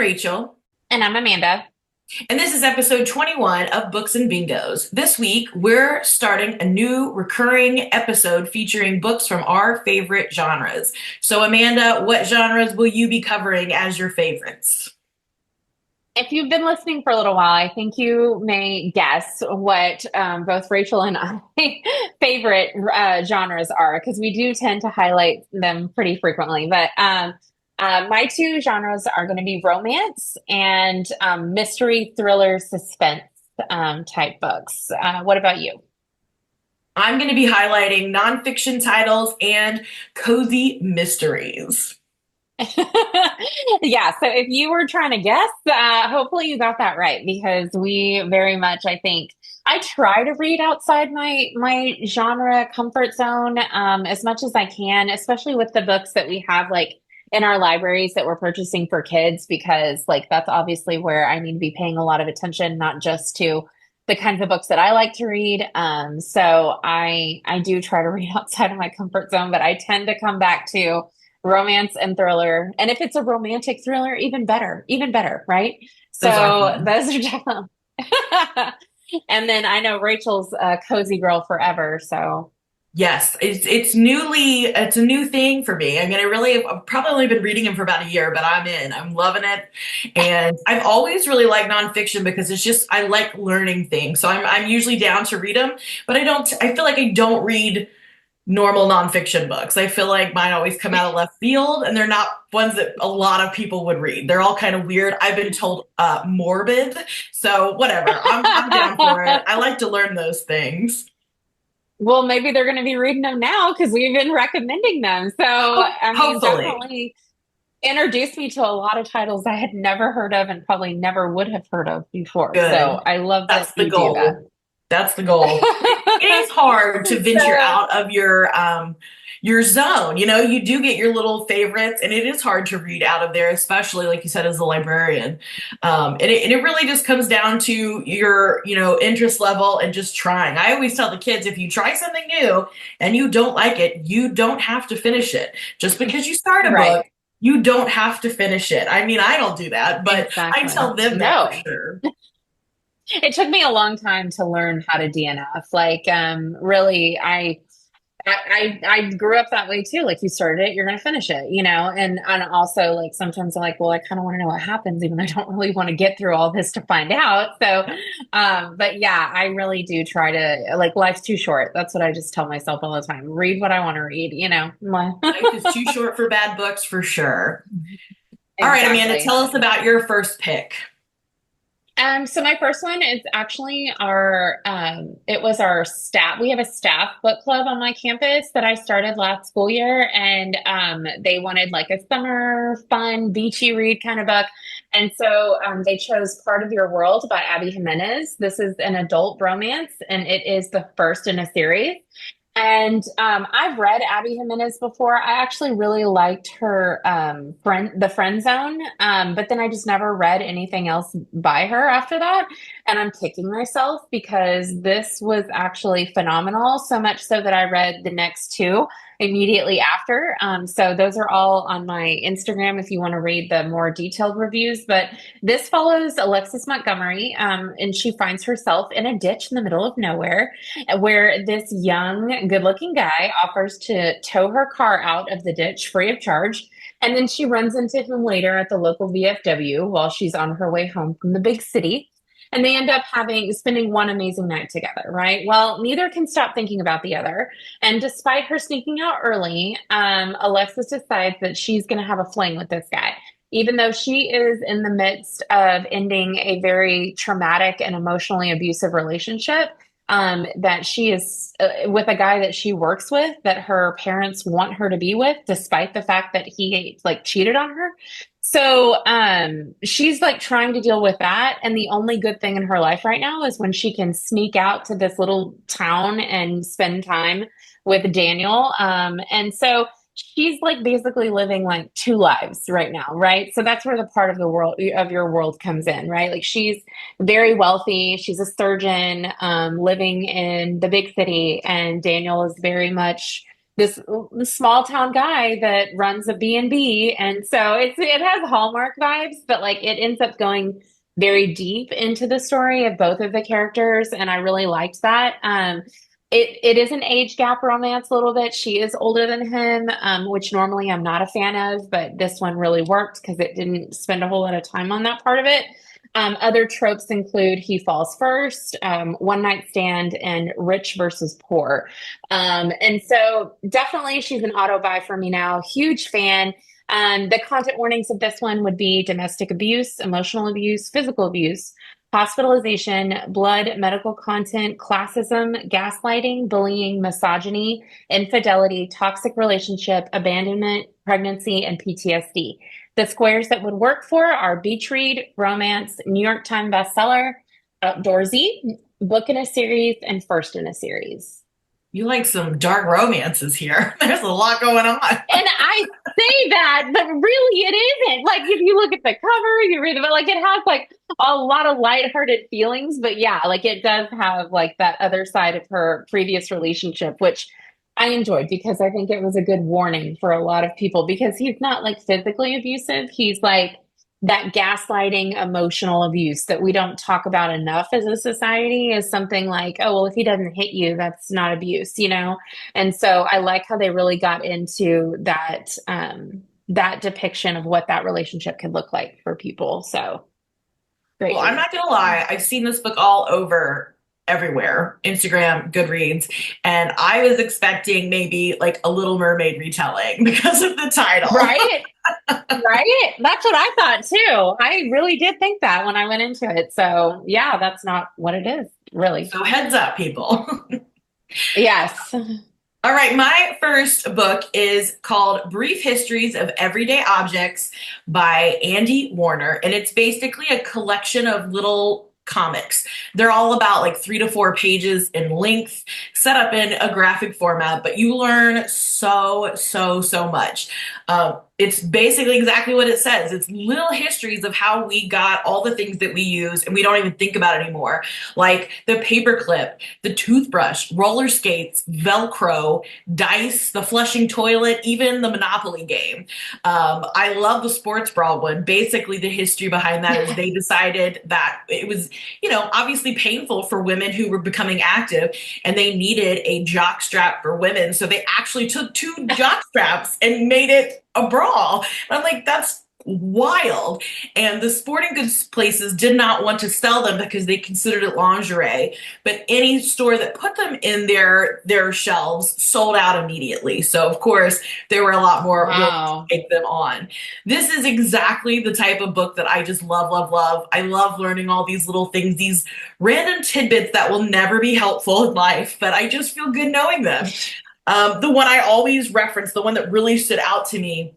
Rachel, And I'm Amanda. and this is episode 21 of Books and Bingos. This week, we're starting a new recurring episode featuring books from our favorite genres. So, Amanda, what genres will you be covering as your favorites? If you've been listening for a little while, I think you may guess what both Rachel and I favorite genres are, because we do tend to highlight them pretty frequently. But my two genres are going to be romance and mystery, thriller, suspense type books. What about you? I'm going to be highlighting nonfiction titles and cozy mysteries. Yeah, so if you were trying to guess, hopefully you got that right because we very much, I think, I try to read outside my genre comfort zone as much as I can, especially with the books that we have like in our libraries that we're purchasing for kids, because like that's obviously where I need to be paying a lot of attention, not just to the kinds of books that I like to read. So I do try to read outside of my comfort zone, but I tend to come back to romance and thriller. And if it's a romantic thriller, even better, right? Those are So fun. those are definitely. And then I know Rachel's a cozy girl forever. So Yes, it's a new thing for me. I mean, I've probably only been reading him for about a year, but I'm in. I'm loving it. And I've always really liked nonfiction because it's just I like learning things. So I'm usually down to read them, but I feel like I don't read normal nonfiction books. I feel like mine always come out of left field and they're not ones that a lot of people would read. They're all kind of weird. I've been told morbid. So whatever. I'm down for it. I like to learn those things. well, maybe they're going to be reading them now because we've been recommending them. So, I mean, Hopefully. definitely introduced me to a lot of titles I had never heard of and probably never would have heard of before. So Good. I love that That's the you do that. goal. That's the goal. It is hard to venture So, out of your zone. You know, you do get your little favorites, and it is hard to read out of there, especially like you said, as a librarian. And it really just comes down to your, interest level and just trying. I always tell the kids if you try something new and you don't like it, you don't have to finish it. Just because you start a right. book, you don't have to finish it. I mean, I don't do that, but I Exactly. tell them that for No, sure. it took me a long time to learn how to DNF. Like, really, I grew up that way too. Like, you started it, you're going to finish it, and also like sometimes I'm like, well, I kind of want to know what happens, even though I don't really want to get through all this to find out. So, but yeah, I really do try to like life's too short. That's what I just tell myself all the time. Read what I want to read. Life is too short for bad books for sure. All right, Amanda, Exactly. tell us about your first pick. So my first one is actually it was our staff. We have a staff book club on my campus that I started last school year, and they wanted like a summer fun, beachy read kind of book. And so they chose Part of Your World by Abby Jimenez. This is an adult romance, and it is the first in a series. And I've read Abby Jimenez before. I actually really liked her The Friend Zone, but then I just never read anything else by her after that. And I'm kicking myself because this was actually phenomenal, so much so that I read the next two immediately after. So those are all on my Instagram if you want to read the more detailed reviews. But this follows Alexis Montgomery, and she finds herself in a ditch in the middle of nowhere where this young, good looking guy offers to tow her car out of the ditch free of charge. And then she runs into him later at the local VFW while she's on her way home from the big city. And they end up spending one amazing night together, right? Well, neither can stop thinking about the other. And despite her sneaking out early, Alexis decides that she's going to have a fling with this guy even though she is in the midst of ending a very traumatic and emotionally abusive relationship, that she is with a guy that she works with that her parents want her to be with, despite the fact that he like cheated on her. So she's like trying to deal with that. And the only good thing in her life right now is when she can sneak out to this little town and spend time with Daniel. And so she's like basically living like two lives right now, right? So that's where the part of the world of your world comes in, right? Like she's very wealthy, she's a surgeon, living in the big city, and Daniel is very much this small town guy that runs a B&B, and so it has Hallmark vibes, but like it ends up going very deep into the story of both of the characters, and I really liked that. It is an age gap romance a little bit. She is older than him, which normally I'm not a fan of, but this one really worked because it didn't spend a whole lot of time on that part of it. Other tropes include he falls first, one night stand, and rich versus poor. And so definitely she's an auto buy for me now. Huge fan. The content warnings of this one would be domestic abuse, emotional abuse, physical abuse, hospitalization, blood, medical content, classism, gaslighting, bullying, misogyny, infidelity, toxic relationship, abandonment, pregnancy, and PTSD. The squares that would work for are beach read, romance, New York Times bestseller, outdoorsy, book in a series, and first in a series. You like some dark romances here. There's a lot going on. And I say that, but really it isn't. Like if you look at the cover, you read about like it has like a lot of lighthearted feelings, but yeah, like it does have like that other side of her previous relationship, which I enjoyed because I think it was a good warning for a lot of people because he's not like physically abusive. He's like that gaslighting emotional abuse that we don't talk about enough as a society is something like, oh, well, if he doesn't hit you, that's not abuse, you know? And so I like how they really got into that, that depiction of what that relationship could look like for people. So great Well, I'm read. not gonna lie, I've seen this book all over everywhere, Instagram, Goodreads, and I was expecting maybe like a Little Mermaid retelling because of the title. Right? Right? That's what I thought too. I really did think that when I went into it. So yeah, that's not what it is, really. So heads up, people. Yes. All right, my first book is called Brief Histories of Everyday Objects by Andy Warner, and it's basically a collection of little comics. They're all about like 3 to 4 pages in length, set up in a graphic format, but you learn so much. It's basically exactly what it says. It's little histories of how we got all the things that we use and we don't even think about anymore, like the paperclip, the toothbrush, roller skates, Velcro, dice, the flushing toilet, even the Monopoly game. I love the sports bra one. Basically, the history behind that is they decided that it was, obviously painful for women who were becoming active and they needed a jock strap for women. So they actually took two jock straps and made it a bra. And I'm like, that's wild. And the sporting goods places did not want to sell them because they considered it lingerie. But any store that put them in their shelves sold out immediately. So of course there were a lot more willing to Wow. take them on. This is exactly the type of book that I just love. I love learning all these little things, these random tidbits that will never be helpful in life, but I just feel good knowing them. The one I always reference, the one that really stood out to me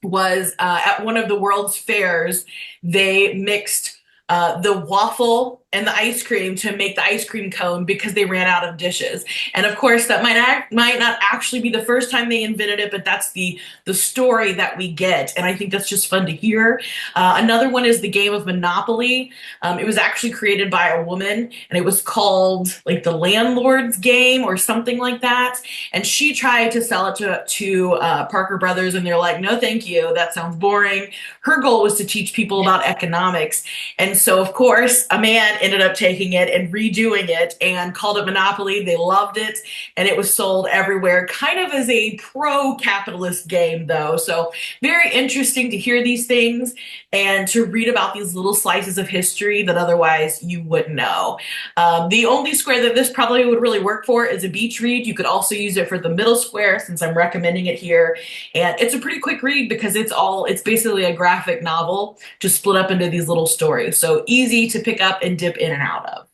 was at one of the world's fairs. They mixed the waffle and the ice cream to make the ice cream cone because they ran out of dishes. And of course, that might not actually be the first time they invented it, but that's the story that we get. And I think that's just fun to hear. Another one is the game of Monopoly. It was actually created by a woman, and it was called like the Landlord's Game or something like that. And she tried to sell it to Parker Brothers, and they're like, no, thank you. That sounds boring. Her goal was to teach people about economics. And so, of course, a man ended up taking it and redoing it and called it Monopoly. They loved it, and it was sold everywhere, kind of as a pro-capitalist game, though. So very interesting to hear these things and to read about these little slices of history that otherwise you wouldn't know. The only square that this probably would really work for is a beach read. You could also use it for the middle square since I'm recommending it here. And it's a pretty quick read because it's basically a graphic novel just split up into these little stories. So easy to pick up and dip in and out of.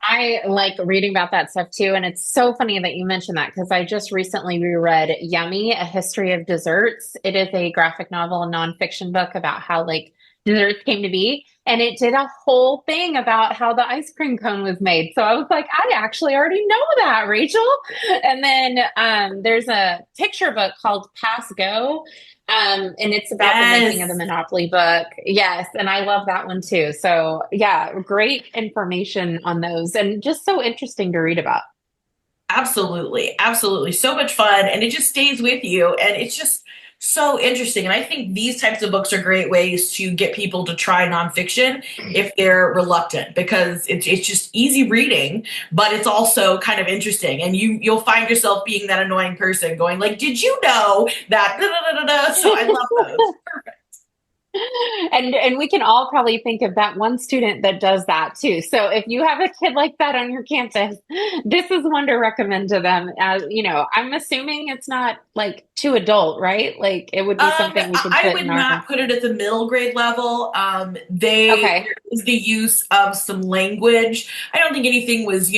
I like reading about that stuff too. And it's so funny that you mentioned that because I just recently reread Yummy, A History of Desserts. It is a graphic novel and nonfiction book about how like desserts came to be. And it did a whole thing about how the ice cream cone was made. So I was like, I actually already know that, Rachel. And then there's a picture book called Pass Go. And it's about the making of the Yes. Monopoly book. Yes. And I love that one too. So, yeah, great information on those and just so interesting to read about. Absolutely. Absolutely. So much fun. And it just stays with you. And it's just so interesting. And I think these types of books are great ways to get people to try nonfiction if they're reluctant, because it's just easy reading, but it's also kind of interesting. And you'll find yourself being that annoying person going like, did you know that? Da, da, da, da, da. So I love those. And we can all probably think of that one student that does that too. So if you have a kid like that on your campus, this is one to recommend to them. As you know, I'm assuming it's not like too adult, right? Like it would be something we could I fit in would our. not put it at the middle grade level. They Okay. there is the use of some language. I don't think anything was,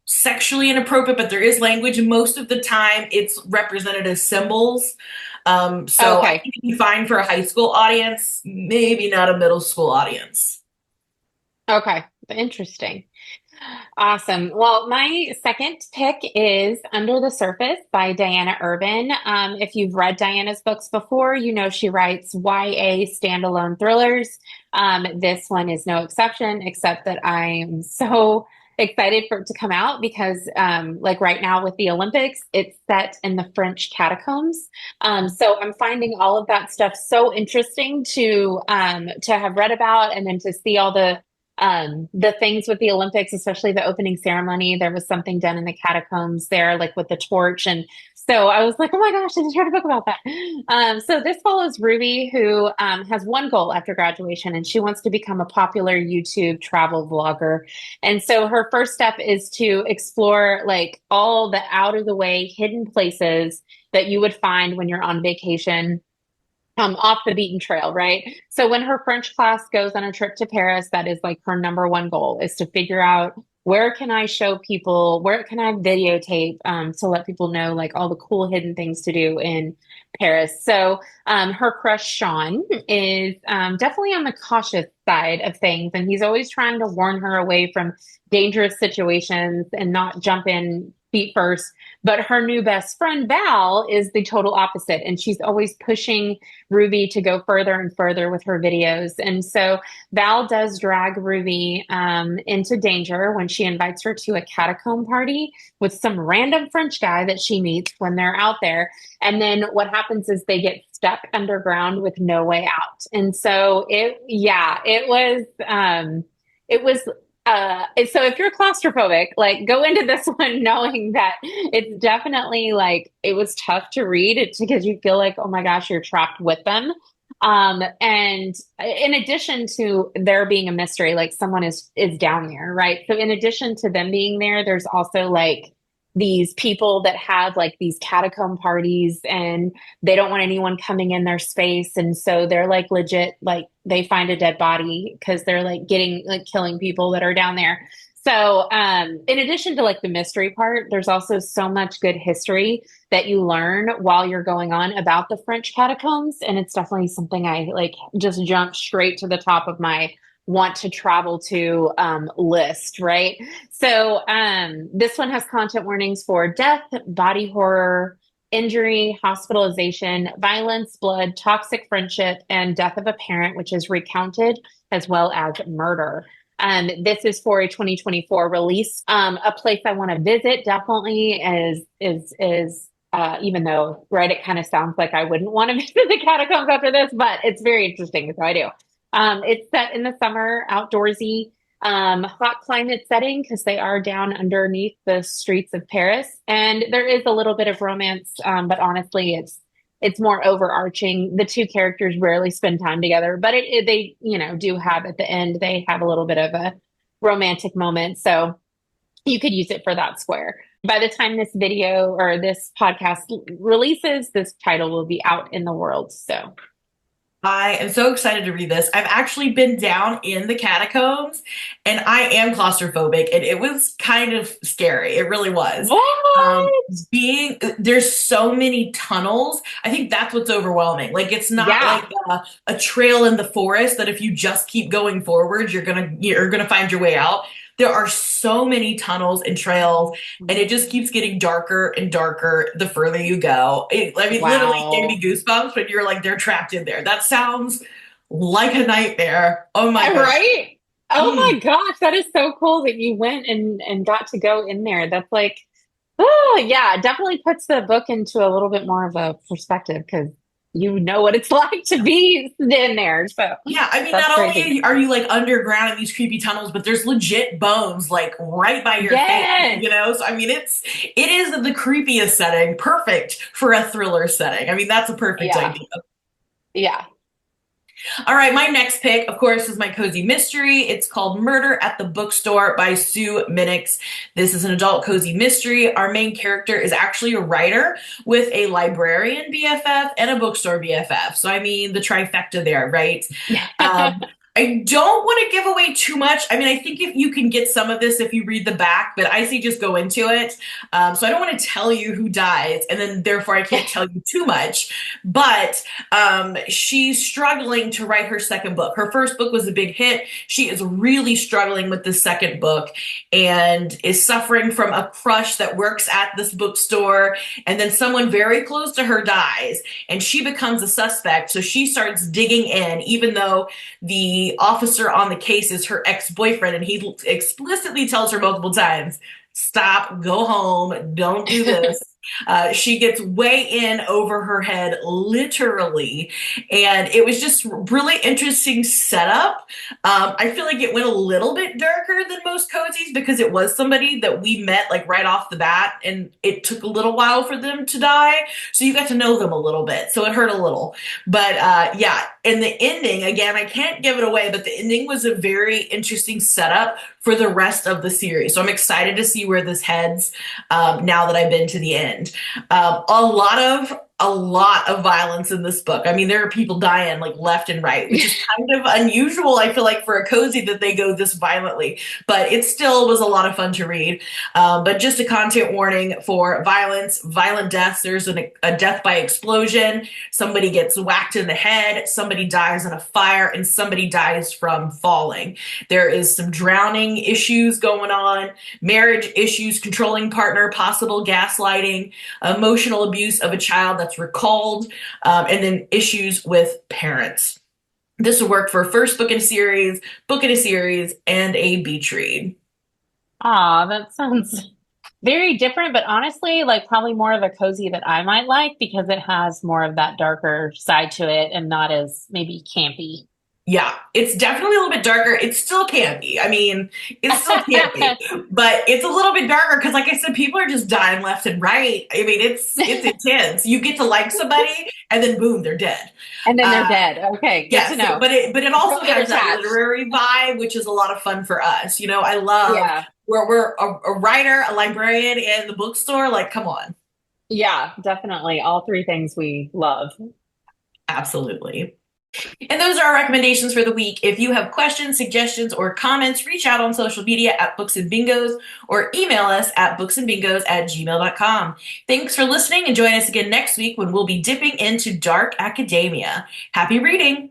sexually inappropriate, but there is language, and most of the time it's represented as symbols. So I Okay. think it'd be fine for a high school audience, maybe not a middle school audience. Okay. Interesting. Awesome. Well, my second pick is Under the Surface by Diana Urban. If you've read Diana's books before, you know she writes YA standalone thrillers. This one is no exception, except that I'm so excited for it to come out because, like right now with the Olympics, it's set in the French catacombs. So I'm finding all of that stuff so interesting to have read about and then to see all the things with the Olympics, especially the opening ceremony. There was something done in the catacombs there, like with the torch. And so I was like, oh my gosh, I just read a book about that. So this follows Ruby, who has one goal after graduation, and she wants to become a popular YouTube travel vlogger. And so her first step is to explore like all the out of the way hidden places that you would find when you're on vacation off the beaten trail, right? So when her French class goes on a trip to Paris, that is like her number one goal is to figure out where can I show people, where can I videotape to let people know like all the cool hidden things to do in Paris. So her crush Sean is definitely on the cautious side of things, and he's always trying to warn her away from dangerous situations and not jump in feet first. But her new best friend Val is the total opposite, and she's always pushing Ruby to go further and further with her videos. And so Val does drag Ruby into danger when she invites her to a catacomb party with some random French guy that she meets when they're out there. And then what happens is they get stuck underground with no way out. And so it was so if you're claustrophobic, like go into this one knowing that it's definitely like it was tough to read it because you feel like, oh my gosh, you're trapped with them. And in addition to there being a mystery, like someone is down there, right? So in addition to them being there, there's also like these people that have like these catacomb parties and they don't want anyone coming in their space. And so they're like legit, like they find a dead body because they're like getting like killing people that are down there. So in addition to like the mystery part, there's also so much good history that you learn while you're going on about the French catacombs. And it's definitely something I like just jumped straight to the top of my want to travel to list, right? So this one has content warnings for death, body horror, injury, hospitalization, violence, blood, toxic friendship, and death of a parent, which is recounted, as well as murder. This is for a 2024 release. A place I want to visit definitely is even though, right, it kind of sounds like I wouldn't want to visit the catacombs after this, but it's very interesting, so I do. It's set in the summer, outdoorsy, hot climate setting because they are down underneath the streets of Paris, and there is a little bit of romance, but honestly, it's more overarching. The two characters rarely spend time together, but they do have at the end they have a little bit of a romantic moment, so you could use it for that square. By the time this video or this podcast releases, this title will be out in the world. So I am so excited to read this. I've actually been down in the catacombs and I am claustrophobic, and it was kind of scary. It really was. Um, what? there's so many tunnels. I think that's what's overwhelming. Like it's not Yeah. like a trail in the forest that if you just keep going forward, you're gonna find your way out. There are so many tunnels and trails, and it just keeps getting darker and darker the further you go. I mean, literally gave me Wow. goosebumps when you're like, they're trapped in there. That sounds like a nightmare. Oh my goodness. Right? Oh Mm. my gosh, that is so cool that you went and got to go in there. That's like, oh yeah, it definitely puts the book into a little bit more of a perspective because you know what it's like to be in there. So Yeah, I mean, that's not crazy. only are you like underground in these creepy tunnels, but there's legit bones like right by your face, Yes. you know? So I mean, it is the creepiest setting, perfect for a thriller setting. I mean, that's a perfect Yeah. idea. Yeah. All right, my next pick, of course, is my cozy mystery. It's called Murder at the Bookstore by Sue Minix. This is an adult cozy mystery. Our main character is actually a writer with a librarian BFF and a bookstore BFF. So, I mean, the trifecta there, right? Um, I don't want to give away too much. I mean, I think if you can get some of this if you read the back, but I say just go into it. So I don't want to tell you who dies, and then therefore I can't tell you too much. But she's struggling to write her second book. Her first book was a big hit. She is really struggling with the second book and is suffering from a crush that works at this bookstore. And then someone very close to her dies, and she becomes a suspect. So she starts digging in, even though the officer on the case is her ex-boyfriend, and he explicitly tells her multiple times, stop, go home, don't do this. She gets way in over her head, literally. And it was just really interesting setup. I feel like it went a little bit darker than most cozies because it was somebody that we met like right off the bat, and it took a little while for them to die. So you got to know them a little bit. So it hurt a little. But yeah, and the ending, again, I can't give it away, but the ending was a very interesting setup for the rest of the series. So I'm excited to see where this heads now that I've been to the end. A lot of violence in this book. I mean, there are people dying like left and right, which is kind of unusual, I feel like, for a cozy that they go this violently, but it still was a lot of fun to read. But just a content warning for violence, violent deaths. There's a death by explosion. Somebody gets whacked in the head. Somebody dies in a fire, and somebody dies from falling. There is some drowning issues going on, marriage issues, controlling partner, possible gaslighting, emotional abuse of a child that's recalled, and then issues with parents. This will work for a first book in a series, and a beach read. Aw, that sounds very different, but honestly, like probably more of a cozy that I might like because it has more of that darker side to it and not as maybe campy. Yeah, it's definitely a little bit darker. It still can be. I mean, it still can be, but it's a little bit darker because, like I said, people are just dying left and right. I mean, it's intense. You get to like somebody, and then boom, they're dead. And then they're Uh, dead. Okay, good to yes, know. but it also Don't get has that attached. literary vibe, which is a lot of fun for us. You know, I love Yeah. where we're a writer, a librarian, and the bookstore. Like, come on, Yeah, definitely. All three things we love. absolutely. And those are our recommendations for the week. If you have questions, suggestions, or comments, reach out on social media at Books and Bingos or email us at booksandbingos@gmail.com. Thanks for listening, and join us again next week when we'll be dipping into dark academia. Happy reading!